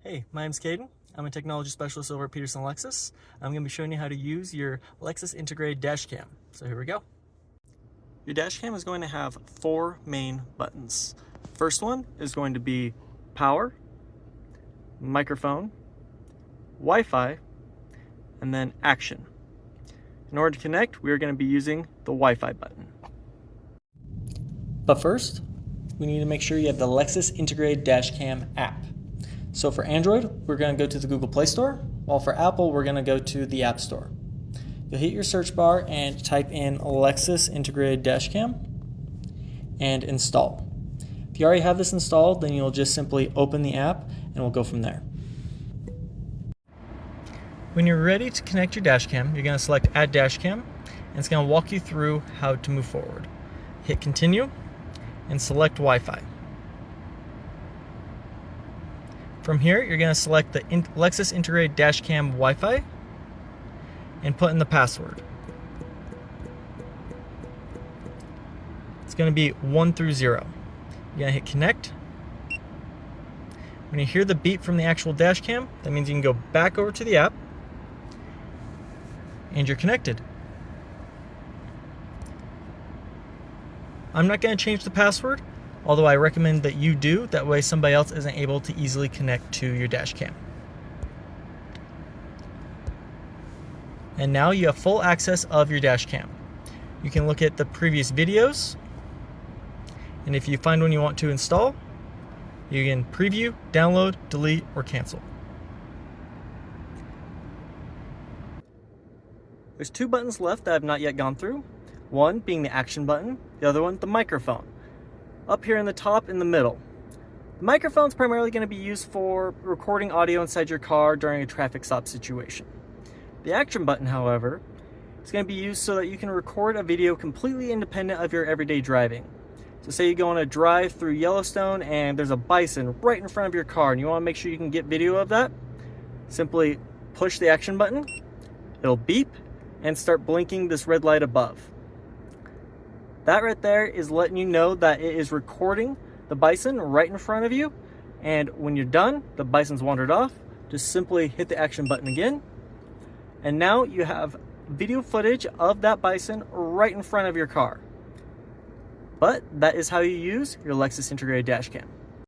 Hey, my name's Caden. I'm a technology specialist over at Peterson Lexus. I'm going to be showing you how to use your Lexus Integrated Dash Cam. So here we go. Your dash cam is going to have four main buttons. First one is going to be power, microphone, Wi-Fi, and then action. In order to connect, we are going to be using the Wi-Fi button. But first, we need to make sure you have the Lexus Integrated Dash Cam app. So for Android, we're going to go to the Google Play Store, while for Apple, we're going to go to the App Store. You'll hit your search bar and type in Lexus Integrated Dash Cam and install. If you already have this installed, then you'll just simply open the app and we'll go from there. When you're ready to connect your dash cam, you're going to select Add Dash Cam, and it's going to walk you through how to move forward. Hit Continue and select Wi-Fi. From here, you're going to select the Lexus Integrated Dash Cam Wi-Fi and put in the password. It's going to be 1 through 0. You're going to hit Connect. When you hear the beep from the actual dash cam, that means you can go back over to the app and you're connected. I'm not going to change the password, although I recommend that you do, that way somebody else isn't able to easily connect to your dash cam. And now you have full access of your dash cam. You can look at the previous videos, and if you find one you want to install, you can preview, download, delete, or cancel. There's two buttons left that I've not yet gone through. One being the action button, the other one the microphone. Up here in the top in the middle. The microphone is primarily going to be used for recording audio inside your car during a traffic stop situation. The action button, however, is going to be used so that you can record a video completely independent of your everyday driving. So say you go on a drive through Yellowstone and there's a bison right in front of your car and you want to make sure you can get video of that, simply push the action button, it'll beep and start blinking this red light above. That right there is letting you know that it is recording the bison right in front of you, and when you're done, the bison's wandered off, just simply hit the action button again, and now you have video footage of that bison right in front of your car. But that is how you use your Lexus Integrated Dash Cam.